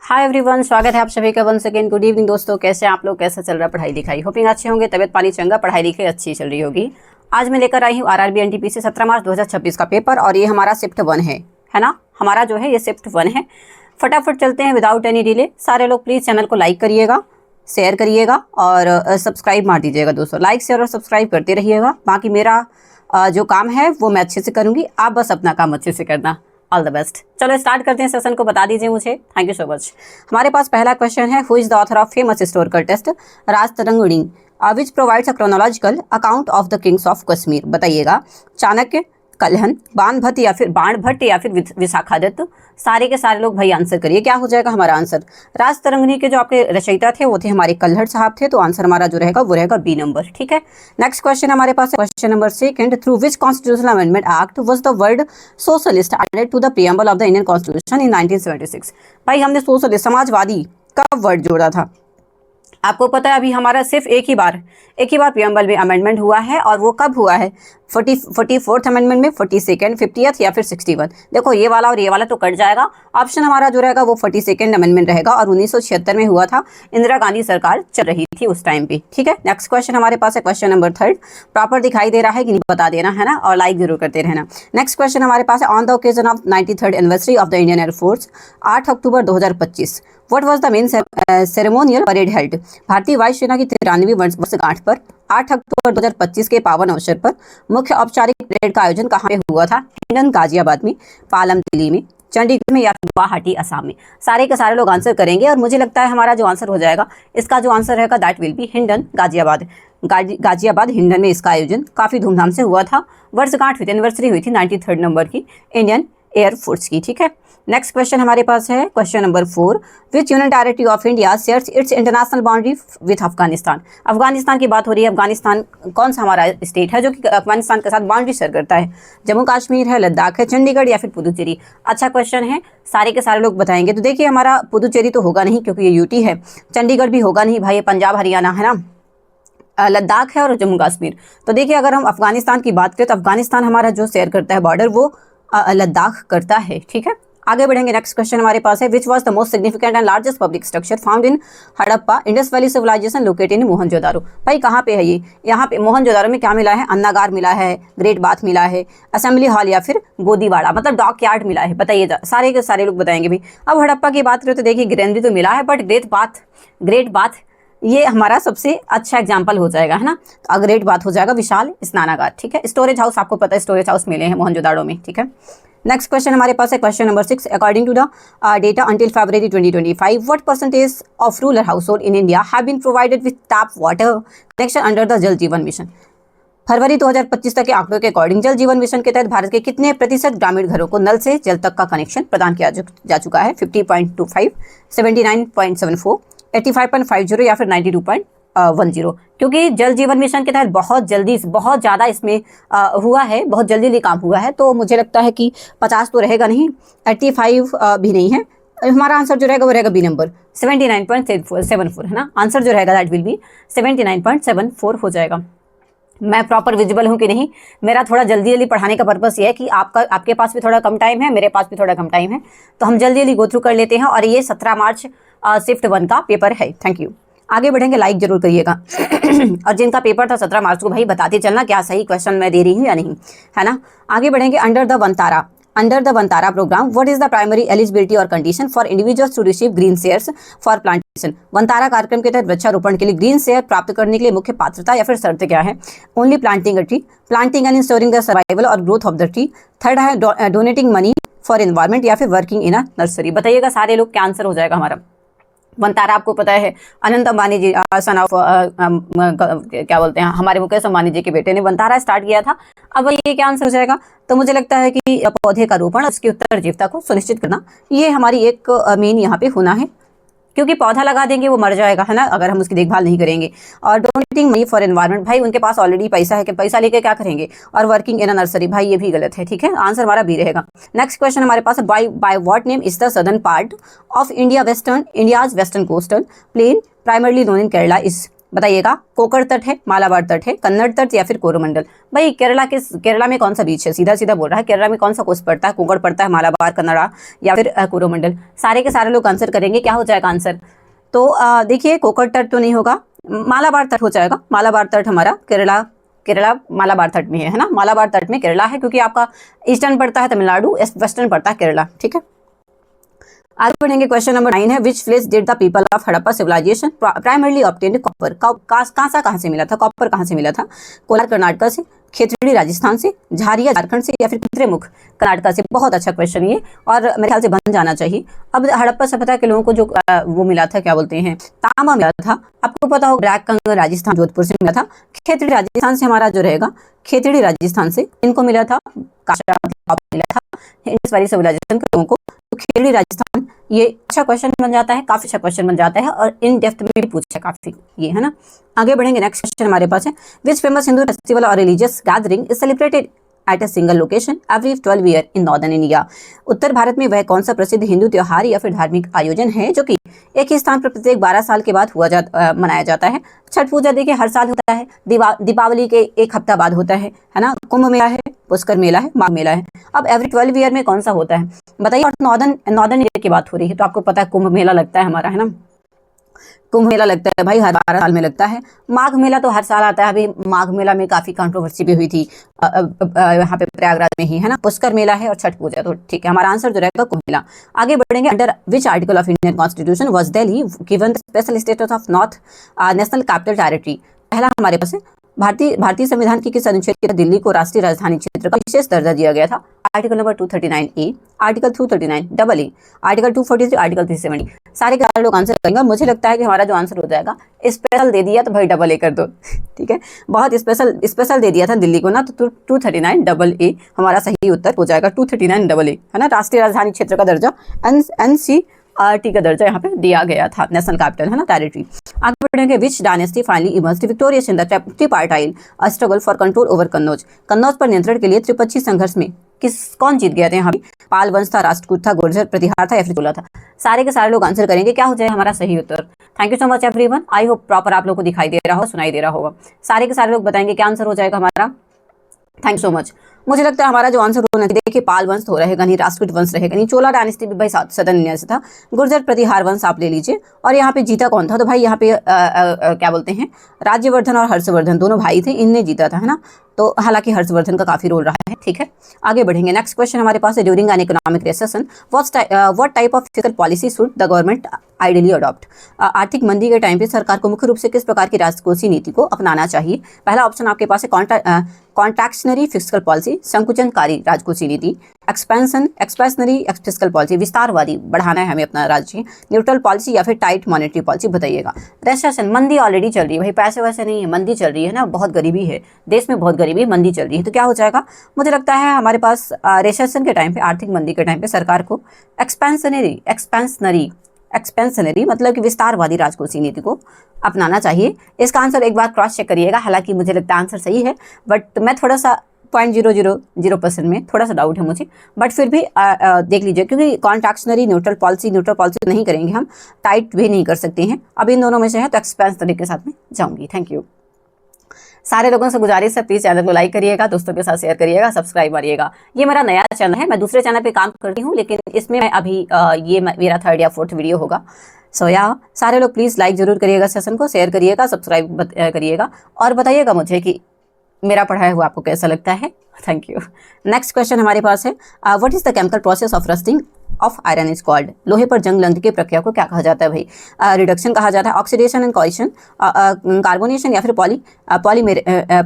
Hi everyone, स्वागत है आप सभी का वंस अगेन। गुड इवनिंग दोस्तों, कैसे हैं आप लोग? कैसा चल रहा है पढ़ाई लिखाई? होपिंग अच्छे होंगे, तबियत पानी चंगा, पढ़ाई लिखाई अच्छी चल रही होगी। आज मैं लेकर आई हूँ आरआरबी एनटीपीसी 17 मार्च 2026 का पेपर और ये हमारा शिफ्ट 1 है ना। हमारा जो है ये शिफ्ट 1 है। फटाफट चलते हैं विदाउट एनी डिले। सारे लोग प्लीज़ चैनल को लाइक करिएगा, शेयर करिएगा और सब्सक्राइब मार दीजिएगा दोस्तों। लाइक शेयर और सब्सक्राइब करते रहिएगा। बाकी मेरा जो काम है वो मैं अच्छे से करूँगी, आप बस अपना काम अच्छे से करना। All the best. चलो स्टार्ट करते हैं सेशन को, बता दीजिए मुझे। Thank you so much. हमारे पास पहला क्वेश्चन है, who is the author of famous historical text Rajatarangini which provides a chronological account of the Kings of Kashmir? बताइएगा। चाणक्य, कल्हन, बाणभट्ट या फिर विशाखादत्त। सारे के सारे लोग भाई आंसर करिए, क्या हो जाएगा हमारा आंसर? राजतरंगिणी के जो आपके रचयिता थे वो थे हमारे कल्हड़ साहब थे, तो आंसर हमारा जो रहेगा वो रहेगा बी नंबर। ठीक है। नेक्स्ट क्वेश्चन हमारे पास है, question number 2, through which constitutional amendment act was the word socialist added to the preamble of the Indian constitution in 1976? भाई हमने सोशलिस्ट समाजवादी का वर्ड जोड़ा था। आपको पता है अभी हमारा सिर्फ एक ही बार प्रीएम्बल में अमेंडमेंट हुआ है, और वो कब हुआ है? 44th अमेंडमेंट में, 42nd, 50th या फिर 61। देखो ये वाला और ये वाला तो कट जाएगा। ऑप्शन हमारा जो रहेगा वो 42nd अमेंडमेंट रहेगा, और 1976 में हुआ था। इंदिरा गांधी सरकार चल रही थी उस टाइम पे। ठीक है। नेक्स्ट क्वेश्चन हमारे पास है, क्वेश्चन नंबर 3। प्रॉपर दिखाई दे रहा है कि नहीं बता देना है ना, और लाइक जरूर करते रहना। नेक्स्ट क्वेश्चन हमारे पास है, on the occasion of 93rd anniversary of the Indian air force 8 October 2025 what was the main ceremonial parade held? भारतीय वायुसेना की 93वीं वर्षगांठ पर 8 अक्टूबर 2025 के पावन अवसर पर मुख्य औपचारिक परेड का आयोजन कहाँ पे हुआ था? हिंडन गाजियाबाद में, पालम दिल्ली में, चंडीगढ़ में या फिर गुवाहाटी असम में? सारे के सारे लोग आंसर करेंगे, और मुझे लगता है हमारा जो आंसर हो जाएगा, इसका जो आंसर रहेगा that will be Hindon Ghaziabad. Ghaziabad Hindon में इसका आयोजन काफ़ी धूमधाम से हुआ था। वर्षगांठ हुई थी, एनिवर्सरी हुई थी 93rd नंबर की इंडियन एयरफोर्स की। ठीक है। नेक्स्ट क्वेश्चन हमारे पास है, question number 4। Which union territory of India shares it's international boundary with Afghanistan? Afghanistan की बात हो रही है। अफगानिस्तान कौन सा हमारा स्टेट है जो कि अफगानिस्तान के साथ बाउंड्री शेयर करता है? जम्मू कश्मीर है, लद्दाख है, चंडीगढ़ या फिर पुदुचेरी? अच्छा क्वेश्चन है, सारे के सारे लोग बताएंगे। तो देखिए हमारा पुदुचेरी तो होगा नहीं क्योंकि ये यूटी है। चंडीगढ़ भी होगा नहीं भाई, ये पंजाब हरियाणा है ना। लद्दाख है और जम्मू कश्मीर। तो देखिए अगर हम अफगानिस्तान की बात करें तो अफगानिस्तान हमारा जो शेयर करता है बॉर्डर वो लद्दाख करता है। ठीक है। आगे बढ़ेंगे। नेक्स्ट क्वेश्चन हमारे पास है, which was the most significant and largest public structure found in Harappa Indus valley civilization located in Mohenjodaro? भाई कहाँ पे है ये? यहाँ पे मोहनजोदारो में क्या मिला है? अन्नागार मिला है, ग्रेट बाथ मिला है, असेंबली हॉल या फिर गोदीवाड़ा मतलब डॉक यार्ड मिला है। बताइए, सारे के सारे लोग बताएंगे भी। अब हड़प्पा की बात करें तो देखिए ग्रेनरी तो मिला है, बट ग्रेट बाथ ये हमारा सबसे अच्छा एग्जाम्पल हो जाएगा, है ना। तो ग्रेट बात हो जाएगा विशाल स्नानागार। ठीक है। स्टोरेज हाउस आपको पता है, स्टोरेज हाउस मिले हैं मोहनजोदाड़ो में। ठीक है। नेक्स्ट क्वेश्चन हमारे पास है, question number 6। According to the data until February 2025 what percentage of rural household in India have been provided with tap water connection under the Jal Jeevan mission? फरवरी 2025 तक के आंकड़ों के अकॉर्डिंग जल जीवन मिशन के तहत भारत के कितने प्रतिशत ग्रामीण घरों को नल से जल तक का कनेक्शन प्रदान किया जा चुका है? 50.25, 79.74, 85.50 या फिर 92.10? क्योंकि जल जीवन मिशन के तहत बहुत ज़्यादा इसमें हुआ है, बहुत जल्दी काम हुआ है, तो मुझे लगता है कि 50 तो रहेगा नहीं, 85 भी नहीं है। हमारा आंसर जो रहेगा वो रहेगा बी नंबर 79.74 है ना। आंसर जो रहेगा दैट विल बी 79.74 हो जाएगा। मैं प्रॉपर विजिबल हूँ कि नहीं? मेरा थोड़ा जल्दी पढ़ाने का पर्पस ये है कि आपके पास भी थोड़ा कम टाइम है, मेरे पास भी थोड़ा कम टाइम है, तो हम जल्दी गो थ्रू कर लेते हैं। और ये 17 मार्च शिफ्ट 1 का पेपर है। Thank you. आगे बढ़ेंगे, लाइक जरूर करिएगा। और जिनका पेपर था 17 मार्च को भाई बताते चलना क्या सही क्वेश्चन मैं दे रही हूँ या नहीं, है ना। आगे बढ़ेंगे। Under the Vantara programme what is the primary eligibility और condition for individuals to receive green shares for plantation? Vantara कार्यक्रम के तहत वृक्षारोपण के लिए ग्रीन शेयर प्राप्त करने के लिए मुख्य पात्रता या फिर शर्त क्या है? Only planting a tree, planting and ensuring the survival और growth of the tree, third है डोनेटिंग मनी फॉर एनवायरमेंट या फिर वर्किंग इन अ नर्सरी? बताइएगा सारे लोग, क्या आंसर हो जाएगा हमारा? वंतारा आपको पता है अनंत अंबानी जी सन ऑफ क्या बोलते हैं, हमारे मुकेश अंबानी जी के बेटे ने वंतारा स्टार्ट किया था। अब ये क्या आंसर हो जाएगा? तो मुझे लगता है कि पौधे का रोपण, उसकी उत्तरजीविता को सुनिश्चित करना, ये हमारी एक मेन यहाँ पे होना है। क्योंकि पौधा लगा देंगे वो मर जाएगा, है ना, अगर हम उसकी देखभाल नहीं करेंगे। और डोनेटिंग मनी फॉर एनवायरमेंट, भाई उनके पास ऑलरेडी पैसा है कि पैसा लेके क्या करेंगे? और वर्किंग इन अ नर्सरी, भाई ये भी गलत है। ठीक है। आंसर हमारा बी रहेगा। नेक्स्ट क्वेश्चन हमारे पास है, by what name is the southern part of India's western coastal plain primarily known in Kerala is बताइएगा, कोकर तट है, मालाबार तट है, कन्नड़ तट या फिर कोरोमंडल। भाई केरला में कौन सा बीच है, सीधा सीधा बोल रहा है, केरला में कौन सा कोस्ट पड़ता है, कोकर पड़ता है, मालाबार, कन्नड़ा या फिर कोरोमंडल। सारे के सारे लोग आंसर करेंगे, क्या हो जाएगा आंसर। तो देखिए, कोकर तट तो नहीं होगा, मालाबार तट हो जाएगा। मालाबार तट हमारा केरला मालाबार तट में है ना, मालाबार तट में केरला है, क्योंकि आपका ईस्टर्न पड़ता है तमिलनाडु, वेस्टर्न पड़ता है केरला। ठीक है, आगे बढ़ेंगे। क्वेश्चन नंबर 9 है, which place did the people of Harappa civilization primarily obtain copper. कहाँ से मिला था कॉपर, कहाँ से मिला था। कोलार कर्नाटक से, खेतड़ी राजस्थान से, झारिया झारखंड से या फिर चित्रमुख कर्नाटक से। बहुत अच्छा क्वेश्चन ये, और मेरे ख्याल से बन जाना चाहिए। अब हड़प्पा सभ्यता के लोगों को जो वो मिला था, क्या बोलते हैं, तांबा मिला था। आपको पता हो, ब्लैक कंगन राजस्थान जोधपुर से मिला था। खेतड़ी राजस्थान से हमारा जो रहेगा, खेतड़ी राजस्थान से इनको मिला था, कांसा मिला था इंडस वैली सिविलाइजेशन के लोगों को। तो खेतड़ी राजस्थान, ये अच्छा क्वेश्चन बन जाता है, काफी अच्छा क्वेश्चन बन जाता है, और इन डेप्थ में भी पूछा काफी ये, है ना। आगे बढ़ेंगे, नेक्स्ट क्वेश्चन हमारे पास है, विच फेमस हिंदू फेस्टिवल और religious gathering is celebrated at a single location every 12 year in northern India. उत्तर भारत में वह कौन सा प्रसिद्ध हिंदू त्योहार या फिर धार्मिक आयोजन है जो कि एक ही स्थान पर प्रत्येक 12 साल के बाद मनाया जाता है। छठ पूजा देखिए हर साल होता है, दीपावली के एक हफ्ता बाद होता है ना। कुंभ मेला है, पुष्कर मेला है, माघ मेला है। अब एवरी 12 ईयर में कौन सा होता है बताइए। और नॉर्दर्न इंडिया की बात हो रही है, तो आपको पता है कुंभ मेला लगता है हमारा, है ना। कुंभ मेला लगता है भाई, हर 12 साल में लगता है। माघ मेला तो हर साल आता है। अभी माघ मेला में काफी कंट्रोवर्सी भी हुई थी यहाँ पे प्रयागराज में ही, है ना। पुष्कर मेला है और छठ पूजा। तो ठीक है, हमारा आंसर जो रहेगा कुंभ मेला। आगे बढ़ेंगे, under which article of Indian constitution was Delhi given the special status of north national capital territory. पहला हमारे पास है, भारतीय संविधान के किस अनुच्छेद के तहत दिल्ली को राष्ट्रीय राजधानी क्षेत्र का विशेष दर्जा दिया गया था। Article number 239A, article 239AA, article 243, article 370। सारे के सारे लोग आंसर करेंगे। मुझे लगता है कि हमारा जो आंसर हो जाएगा, स्पेशल दे दिया तो भाई डबल ए कर दो। ठीक है, बहुत स्पेशल दे दिया था दिल्ली को ना, तो 239AA हमारा सही उत्तर हो जाएगा। 239AA, है ना, राष्ट्रीय राजधानी क्षेत्र का दर्जा, NCRT का दर्जा यहाँ पे दिया गया था, नेशनल कैपिटल, है ना, टेरिटरी। आगे बढ़ेंगे, which dynasty finally emerged victorious in the tripartite struggle for control over Kannauj. Kannauj पर नियंत्रण के लिए त्रिपक्षीय संघर्ष में कौन जीत गया था यहाँ पे। पाल वंश था, राष्ट्रकूट था, गुर्जर प्रतिहार था या फिर चोला था। सारे के सारे लोग आंसर करेंगे, क्या हो जाए हमारा सही उत्तर। Thank you so much everyone. I hope proper आप लोग को दिखाई दे रहा हो, सुनाई दे रहा होगा। सारे के सारे लोग बताएंगे क्या आंसर हो जाएगा हमारा। Thank so much. मुझे लगता है हमारा जो आंसर होना चाहिए, देखिए पाल वंश तो रहेगा नहीं, राष्ट्रकूट वंश रहेगा नहीं, चोला डायनेस्टी भी भाई सदन इंडिया से था, गुर्जर प्रतिहार वंश आप ले लीजिए। और यहाँ पे जीता कौन था, तो भाई यहाँ पे क्या बोलते हैं, राज्यवर्धन और हर्षवर्धन दोनों भाई थे, इनने जीता था, है ना। तो हालांकि हर्षवर्धन का काफी रोल रहा है। ठीक है, आगे बढ़ेंगे। नेक्स्ट क्वेश्चन हमारे पास है, during an economic recession what type of fiscal policy should the government ideally adopt. आर्थिक मंदी के टाइम पे सरकार को मुख्य रूप से किस प्रकार की राजकोषीय नीति को अपनाना चाहिए। पहला ऑप्शन आपके पास है कॉन्ट्रैक्शनरी फिस्कल पॉलिसी, संकुचनकारी राजकोषीय नीति, एक्सपेंशनरी फिस्कल पॉलिसी, विस्तारवादी, बढ़ाना है हमें अपना राज्य, न्यूट्रल पॉलिसी या फिर टाइट मॉनेटरी पॉलिसी। बताइएगा। रेसेशन, मंदी ऑलरेडी चल रही है भाई, पैसे वैसे नहीं है, मंदी चल रही है ना, बहुत गरीबी है देश में, बहुत गरीबी, मंदी चल रही है। तो क्या हो जाएगा, मुझे लगता है हमारे पास रेसेशन के टाइम पे, आर्थिक मंदी के टाइम पे सरकार को एक्सपेंशनरी मतलब कि विस्तारवादी राजकोषीय नीति को अपनाना चाहिए। इसका आंसर एक बार क्रॉस चेक करिएगा, हालांकि मुझे लगता है आंसर सही है, बट मैं थोड़ा सा 0.000% में थोड़ा सा डाउट है मुझे, बट फिर भी देख लीजिए, क्योंकि कॉन्ट्रैक्शनरी न्यूट्रल पॉलिसी नहीं करेंगे हम, टाइट भी नहीं कर सकते हैं। अब इन दोनों में से है तो एक्सपेंशनरी के साथ में जाऊंगी। Thank you. सारे लोगों से गुजारिश है, प्लीज चैनल को लाइक करिएगा, दोस्तों के साथ शेयर करिएगा, सब्सक्राइब मारिएगा। ये मेरा नया चैनल है, मैं दूसरे चैनल पे काम करती हूँ, लेकिन इसमें मैं अभी ये मेरा 3rd या 4th वीडियो होगा। सो सारे लोग प्लीज लाइक जरूर करिएगा, सेशन को शेयर करिएगा, सब्सक्राइब करिएगा, और बताइएगा मुझे कि मेरा पढ़ाया हुआ आपको कैसा लगता है। Thank you. नेक्स्ट क्वेश्चन हमारे पास है, what is the chemical process of rusting of iron is called. लोहे पर जंग लगने की प्रक्रिया को क्या कहा जाता है भाई। रिडक्शन कहा जाता है, ऑक्सीडेशन एंड कॉरिशन, कार्बोनेशन या फिर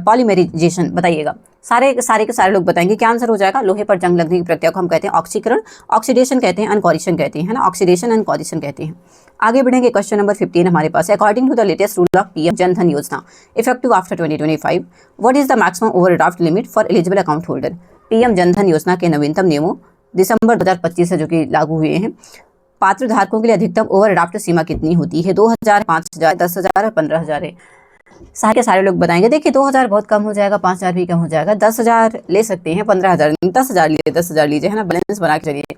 पॉलीमेराइजेशन। बताइएगा। सारे के सारे लोग बताएंगे क्या आंसर हो जाएगा। लोहे पर जंग लगने की प्रक्रिया को हम कहते हैं ऑक्सीकरण, ऑक्सीडेशन कहते हैं, एंड कॉरिशन कहते हैं, है ना, ऑक्सीडेशन एंड कॉरिशन कहते हैं। आगे बढ़ेंगे, क्वेश्चन नंबर 15 हमारे पास है, according to the latest rule of PM Jan Dhan Yojana effective after 2025 what is the maximum overdraft limit for eligible account holder. PM Jan Dhan योजना के नवीनतम नियमों दिसंबर 2025 से जो कि लागू हुए हैं, पात्र धारकों के लिए अधिकतम ओवरड्राफ्ट सीमा कितनी होती है। 2000, 5000, 10,000 और 15,000 है। सारे के सारे लोग बताएंगे। देखिए 2000 बहुत कम हो जाएगा, 5000 भी कम हो जाएगा, 10,000 ले सकते हैं, 15,000 10,000 लीजिए, 10,000 लीजिए, है ना, बैलेंस बना के चलिए।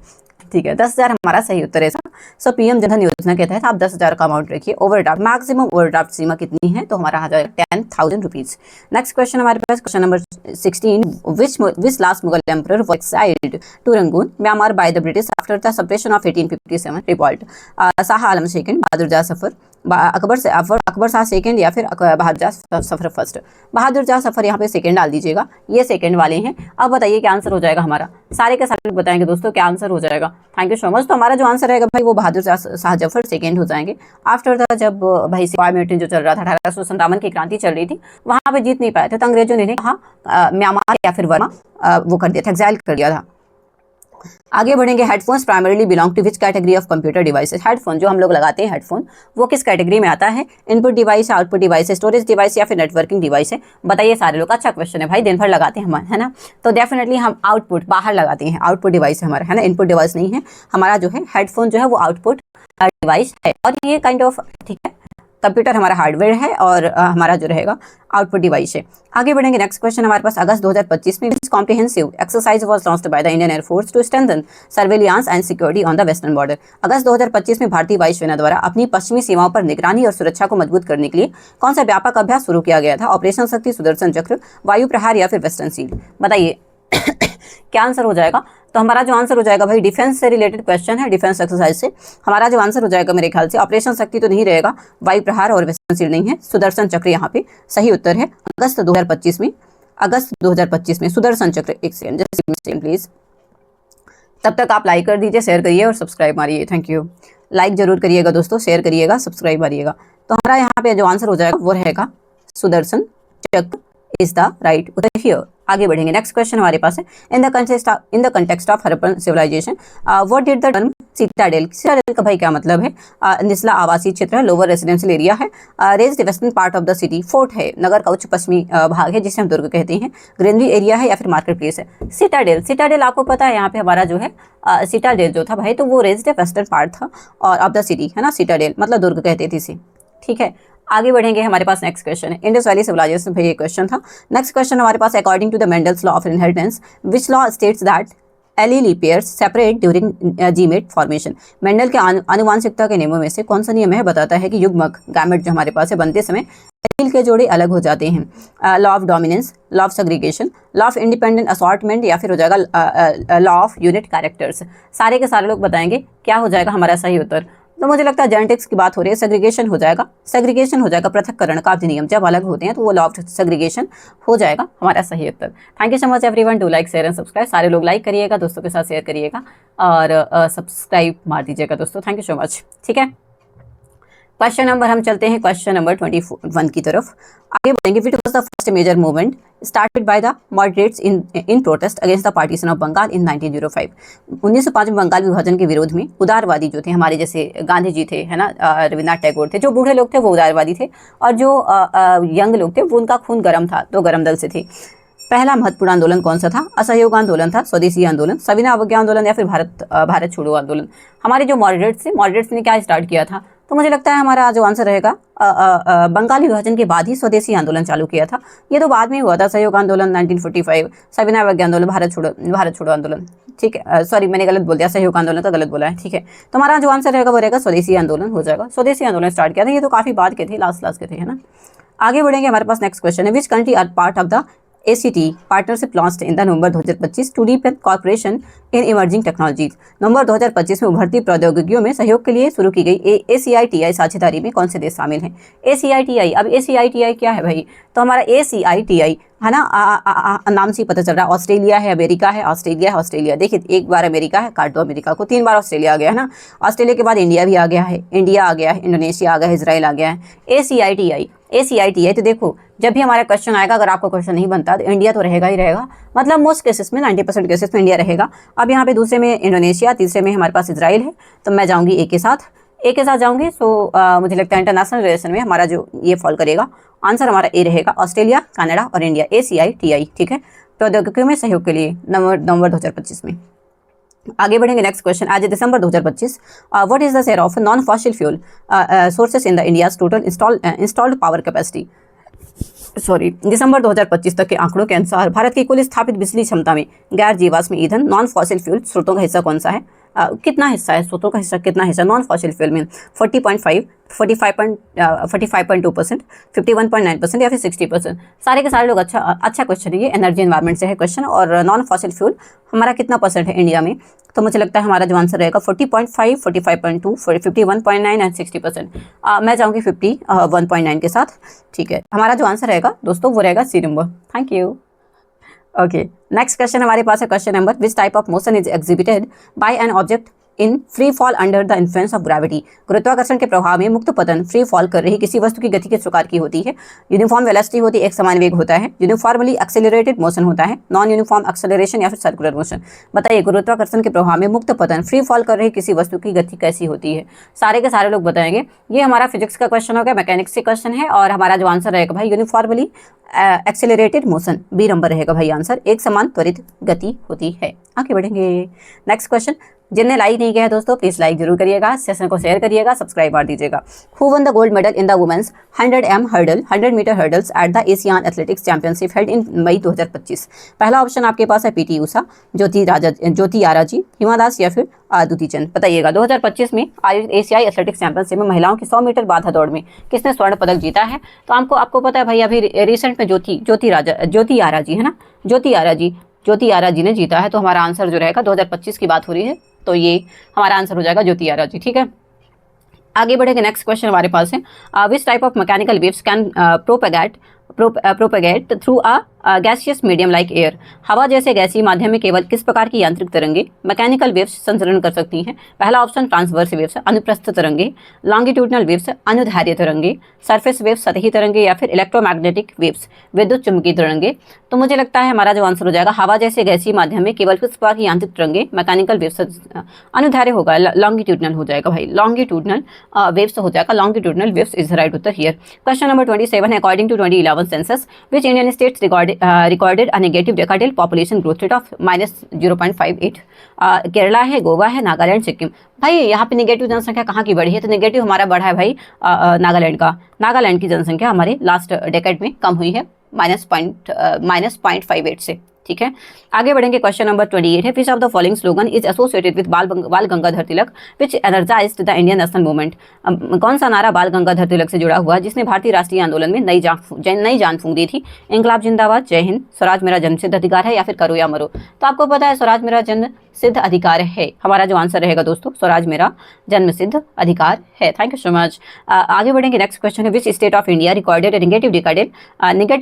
ठीक है, 10,000 हमारा सही उत्तर है। सो पीएम जनधन योजना के तहत आप 10,000 का अमाउंट रखिए। ओवरड्राफ्ट, मैक्सिमम ओवरड्राफ्ट सीमा कितनी है? तो हमारा आ जाएगा 10,000 रुपीज। नेक्स्ट क्वेश्चन हमारे पास, question number 16, which last Mughal emperor was exiled to Rangoon, Myanmar by the British after the suppression of 1857 revolt? Shah Alam second, Bahadur Shah Zafar, Akbar Shah second, या फिर बहादुर शाह सफर फर्स्ट? बहादुर शाह सफर यहाँ पे सेकंड डाल दीजिएगा, ये सेकंड वाले हैं। अब बताइए क्या आंसर हो जाएगा हमारा? सारे के सारे बताएंगे दोस्तों क्या आंसर हो जाएगा। Thank you so much. तो हमारा जो आंसर रहेगा भाई वो बहादुर शाह जफर सेकंड हो जाएंगे। आफ्टर द, जब भाई सिपाही मेंटेन जो चल रहा था, 1857 की क्रांति चल रही थी, वहां पे जीत नहीं पाए थे, तो अंग्रेजों ने कहा म्यांमार या फिर वर्मा वो कर दिया था, एक्साइल कर दिया था। आगे बढ़ेंगे, headphones primarily belong to which category of computer devices? Headphone जो हम लोग लगाते हैं हेडफोन, वो किस कैटेगरी में आता है? Input device, output device, storage device, या फिर नेटवर्किंग डिवाइस है? बताइए सारे लोग। अच्छा क्वेश्चन है भाई, दिन भर लगाते हैं हम, है ना? तो डेफिनेटली हम आउटपुट बाहर लगाते हैं, आउटपुट डिवाइस है हमारा, है ना? इनपुट डिवाइस नहीं है हमारा। जो है हेडफोन जो है वो आउटपुट डिवाइस है, और ये काइंड ऑफ, ठीक है, कंप्यूटर हमारा हार्डवेयर है और हमारा जो रहेगा आउटपुट डिवाइस है। आगे बढ़ेंगे, नेक्स्ट क्वेश्चन हमारे पास, अगस्त 2025 में which comprehensive exercise was launched by the Indian Air Force to strengthen surveillance and security on the western border? अगस्त 2025 में भारतीय वायुसेना द्वारा अपनी पश्चिमी सीमाओं पर निगरानी और सुरक्षा को मजबूत करने के लिए कौन सा व्यापक अभ्यास शुरू किया गया था? ऑपरेशन शक्ति, सुदर्शन चक्र, वायु प्रहार, या फिर वेस्टर्न शील्ड? बताइए क्या आंसर हो जाएगा? तो हमारा जो आंसर हो जाएगा भाई, डिफेंस से रिलेटेड क्वेश्चन है, डिफेंस एक्सरसाइज से हमारा जो आंसर हो जाएगा मेरे ख्याल से ऑपरेशन शक्ति तो नहीं रहेगा, वायु प्रहार और वेस्टर्न शील्ड नहीं है, सुदर्शन चक्र यहाँ पे सही उत्तर है। अगस्त 2025 में सुदर्शन चक्र। एक सेकंड प्लीज, तब तक आप लाइक कर दीजिए, शेयर करिए और सब्सक्राइब मारिए। Thank you. लाइक जरूर करिएगा दोस्तों, शेयर करिएगा, सब्सक्राइब मारिएगा। तो हमारा यहाँ पे जो आंसर हो जाएगा वो रहेगा Sudarshan Chakra is the right उत्तर हियर। आगे बढ़ेंगे, नेक्स्ट क्वेश्चन हमारे पास है, in the context of Harappan civilization what did the term citadel? Citadel का भाई क्या मतलब है? निचला आवासीय क्षेत्र है, लोअर रेजिडेंशियल एरिया है, raise the western part of the city, fort है, नगर का उच्च पश्चिमी भाग है जिसे हम दुर्ग कहते हैं, ग्रीनरी एरिया है, या फिर मार्केट प्लेस है? सिटाडेल आपको पता है यहाँ पे हमारा जो है सिटाडेल जो था भाई, तो वो रेज द वेस्टर्न पार्ट था और ऑफ द सिटी, है ना? सिटाडेल मतलब दुर्ग कहते थे इसे, ठीक है। आगे बढ़ेंगे, हमारे पास नेक्स्ट क्वेश्चन है, इंडस वैली सिविलाइजेशन भाई ये क्वेश्चन था। नेक्स्ट क्वेश्चन हमारे पास, according to the Mendel's law of inheritance which law states that allele pairs separate during gamete formation? Mendel के आनुवांशिकता के नियमों में से कौन सा नियम है? बताता है कि युग्मक गैमेट जो हमारे पास है बनते समय एलील के जोड़े अलग हो जाते हैं। Law of dominance, law of segregation, law of independent assortment, या फिर हो जाएगा लॉ ऑफ यूनिट कैरेक्टर्स? सारे के सारे लोग बताएंगे क्या हो जाएगा हमारा सही उत्तर। तो मुझे लगता है जेनेटिक्स की बात हो रही है, सेग्रीगेशन हो जाएगा, पृथक्करण का अधिनियम, जब अलग होते हैं तो वो लॉ ऑफ सेग्रीगेशन हो जाएगा हमारा सही उत्तर। Thank you so much everyone, do like share and subscribe. सारे लोग लाइक करिएगा, दोस्तों के साथ शेयर करिएगा और सब्सक्राइब मार दीजिएगा दोस्तों। थैंक यू सो मच, ठीक है। क्वेश्चन नंबर हम चलते हैं क्वेश्चन नंबर 21 की तरफ। आगे बढ़ेंगे, which was the first major movement started by the moderates in protest against the partition of Bengal in 1905? 1905 में बंगाल विभाजन के विरोध में उदारवादी जो थे हमारे, जैसे गांधी जी थे, है ना, रविन्द्रनाथ टैगोर थे, जो बूढ़े लोग थे वो उदारवादी थे, और जो यंग लोग थे वो उनका खून गर्म था, तो गर्म दल से थे। पहला महत्वपूर्ण आंदोलन कौन सा था? असहयोग आंदोलन था, स्वदेशी आंदोलन, सविनय अवज्ञा आंदोलन, या फिर भारत छोड़ो आंदोलन? हमारे जो मॉडरेट्स ने क्या स्टार्ट किया था? तो मुझे लगता है हमारा जो आंसर रहेगा बंगाल विभाजन के बाद ही स्वदेशी आंदोलन चालू किया था। ये तो बाद में हुआ था, सहयोग आंदोलन 1945, सविनय अवज्ञा आंदोलन, भारत छोड़ो आंदोलन, ठीक है। सॉरी मैंने गलत बोल दिया, सहयोग आंदोलन तो गलत बोला है, ठीक है। तो हमारा जो आंसर रहेगा वो रहेगा स्वदेशी आंदोलन हो जाएगा। स्वदेशी आंदोलन स्टार्ट किया था, ये तो काफी बाद के थे, लास्ट के थे, है ना। आगे बढ़ेंगे, हमारे पास नेक्स्ट क्वेश्चन है, which country are part of the ACT partnership launched in the November 2025 to deepen corporation in emerging technologies? नवंबर 2025 में उभरती प्रौद्योगिकियों में सहयोग के लिए शुरू की गई ACITI साझेदारी में कौन से देश शामिल हैं? ACITI, अब ACITI क्या है भाई? तो हमारा ACITI है ना, नाम से ही पता चल रहा है, ऑस्ट्रेलिया है, अमेरिका है, ऑस्ट्रेलिया। देखिए एक बार अमेरिका है, काट दो अमेरिका को, 3 बार ऑस्ट्रेलिया आ गया है ना। ऑस्ट्रेलिया के बाद इंडिया भी आ गया है, इंडोनेशिया आ गया है, इजराइल आ गया है। ACITI तो देखो जब भी हमारा क्वेश्चन आएगा, अगर आपका क्वेश्चन नहीं बनता तो इंडिया तो रहेगा ही रहेगा, मतलब मोस्ट केसेस में 90% केसेस में इंडिया रहेगा। अब यहाँ पे दूसरे में इंडोनेशिया, तीसरे में हमारे पास इजराइल है, तो मैं जाऊँगी ए के साथ जाऊँगी। सो मुझे लगता है इंटरनेशनल रिलेशन में हमारा जो ये फॉल करेगा, आंसर हमारा ए रहेगा, ऑस्ट्रेलिया, कनाडा और इंडिया, ACITI, ठीक है, प्रौद्योगिकी में सहयोग के लिए नवंबर 2025 में। आगे बढ़ेंगे, नेक्स्ट क्वेश्चन, आज दिसंबर 2025 what is the share of non fossil fuel sources in the India's total installed power capacity? दिसंबर 2025 तक के आंकड़ों के अनुसार भारत की कुल स्थापित बिजली क्षमता में गैर जीवाश्म ईंधन नॉन फॉसिल फ्यूल स्रोतों का हिस्सा कौन सा है? कितना हिस्सा है, स्रोतों का हिस्सा कितना हिस्सा नॉन फॉसिल फ्यूल में 40.5, 45.2%, 51.9% या फिर 60%। सारे के सारे लोग अच्छा क्वेश्चन है ये, एनर्जी एनवायरमेंट से है क्वेश्चन। और नॉन फॉसिल फ्यूल हमारा कितना परसेंट है इंडिया में, तो मुझे लगता है हमारा जो आंसर रहेगा 40.5, 45.2, 51.9 एंड 60%। मैं जाऊँगी 51.9 के साथ। ठीक है, हमारा जो आंसर रहेगा दोस्तों वो रहेगा C number. Thank you. Okay, next question हमारे पास है question number, which type of motion is exhibited by an object in free fall under the influence of gravity. गुरुत्वाकर्षण के प्रभाव में मुक्त पतन फ्री फॉल कर रही किसी वस्तु की गति किस प्रकार की होती है। यूनिफॉर्म वेलोसिटी होती है, एक समान वेग होता है, यूनिफॉर्मली एक्सेलरेटेड मोशन होता है, नॉन यूनिफॉर्म एक्सेलरेशन या फिर सर्कुलर मोशन। बताइए गुरुत्वाकर्षण के प्रभाव में मुक्त पतन फ्री फॉल कर रही किसी वस्तु की गति कैसी होती है। सारे के सारे लोग बताएंगे। ये हमारा फिजिक्स का क्वेश्चन हो गया, मैकेनिक्स से क्वेश्चन है, और हमारा जो आंसर रहेगा भाई uniformly accelerated motion, B number रहेगा भाई आंसर। एक समान त्वरित गति होती है। आगे बढ़ेंगे, नेक्स्ट क्वेश्चन। जिनने लाइक नहीं किया है दोस्तों प्लीज लाइक जरूर करिएगा, सेशन को शेयर करिएगा, सब्सक्राइब मार दीजिएगा। Who won the gold medal in the women's 100 hurdle 100 meter hurdles at the Asian athletics championship held in May 2025। पहला ऑप्शन आपके पास है पीटी उषा, ज्योति आराजी, हिमा दास या फिर अदिति चंद। बताइएगा 2025 में आयोजित एशियाई एथलेटिक्स चैंपियनशिप में महिलाओं की 100 मीटर बाधा दौड़ में किसने स्वर्ण पदक जीता है। तो आपको पता है भाई, अभी रिसेंट में ज्योति आराजी है ना, ज्योति आराजी ने जीता है। तो हमारा आंसर जो रहेगा 2025 की बात हो रही है, तो ये हमारा आंसर हो जाएगा ज्योति आराजी। ठीक है, आगे बढ़ेंगे। नेक्स्ट क्वेश्चन हमारे पास है, विच type of mechanical waves can propagate through a gaseous medium like air. हवा जैसे गैसीय माध्यम में केवल किस प्रकार की यांत्रिक तरंगे मैकेनिकल वेव्स संचरण कर सकती हैं। पहला ऑप्शन ट्रांसवर्स वेव्स, अनुप्रस्थ तरंगे, लॉन्गिट्यूडनल वेव्स, अनुदैर्ध्य तरंगे, सरफेस वेव्स, सतही तरंगे, या फिर इलेक्ट्रोमैग्नेटिक वेव्स, विद्युत चुंबकीय तरंगे। तो मुझे लगता है हमारा जो आंसर हो जाएगा हवा जैसे गैसीय माध्यम में केवल किस प्रकार की यांत्रिक तरंगे मैकेनिकल वेव्स, अनुदैर्ध्य होगा, लॉन्गिट्यूडनल हो जाएगा भाई, लॉन्गिट्यूडनल वेव्स हो जाएगा, लॉन्गिट्यूडनल वेव्स इज राइट उत्तर हियर। क्वेश्चन नंबर 27 है, according to 2011 census which Indian states recorded a negative decadal population growth rate of -0.58। Kerala है, गोवा है, नागालैंड, सिक्किम। भाई यहाँ पे नेगेटिव जनसंख्या कहाँ की बढ़ी है, तो नेगेटिव हमारा बढ़ा है भाई नागालैंड की जनसंख्या हमारे लास्ट डेकेड में कम हुई है -0.58 से। ठीक है, आगे बढ़ेंगे। क्वेश्चन नंबर 28 है, which of the following slogan is associated with Bal Gangadhar Tilak which energized the Indian national movement. कौन सा नारा बाल गंगाधर तिलक से जुड़ा हुआ है जिसने भारतीय राष्ट्रीय आंदोलन में नई जान फूंक दी थी। इंकलाब जिंदाबाद, जय हिंद, स्वराज मेरा जन्मसिद्ध अधिकार है, या फिर करो या मरो। तो आपको पता है स्वराज मेरा जन्म सिद्ध अधिकार है, हमारा जो आंसर रहेगा दोस्तों स्वराज मेरा जन्म सिद्ध अधिकार है। Thank you so much. आगे बढ़ेंगे। नेक्स्ट क्वेश्चन है, which state of India recorded negative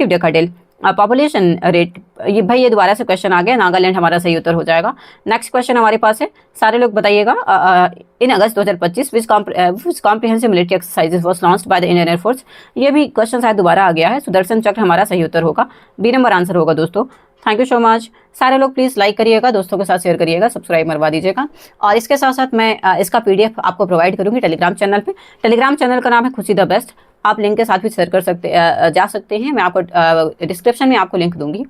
decadal population rate. ये भाई ये दोबारा से क्वेश्चन आ गया, नागालैंड हमारा सही उत्तर हो जाएगा। नेक्स्ट क्वेश्चन हमारे पास है, सारे लोग बताइएगा। In August 2025 which comprehensive military exercises was launched by the Indian air force. ये भी क्वेश्चन शायद दोबारा आ गया है, सुदर्शन चक्र हमारा सही उत्तर होगा, बी नंबर आंसर होगा दोस्तों। Thank you so much. सारे लोग प्लीज़ लाइक करिएगा, दोस्तों के साथ शेयर करिएगा, सब्सक्राइब मरवा दीजिएगा। और इसके साथ साथ मैं इसका PDF आपको प्रोवाइड करूँगी टेलीग्राम चैनल पे। टेलीग्राम चैनल का नाम है खुशी द बेस्ट, आप लिंक के साथ भी शेयर जा सकते हैं, मैं आपको डिस्क्रिप्शन में आपको लिंक दूंगी।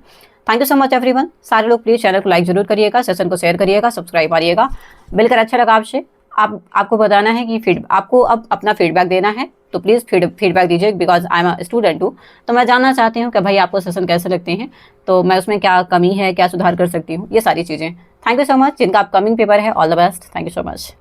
Thank you so much everyone. सारे लोग प्लीज़ चैनल को लाइक जरूर करिएगा, सेशन को शेयर करिएगा, सब्सक्राइब करिएगा। मिलकर अच्छा लगा आपसे। आपको बताना है कि आपको अब अपना फीडबैक देना है, तो प्लीज़ फीडबैक दीजिए, because I am a student too. तो मैं जानना चाहती हूँ कि भाई आपको सेशन कैसे लगते हैं, तो मैं उसमें क्या कमी है, क्या सुधार कर सकती हूँ, ये सारी चीज़ें। Thank you so much. जिनका अपकमिंग पेपर है, all the best. Thank you so much.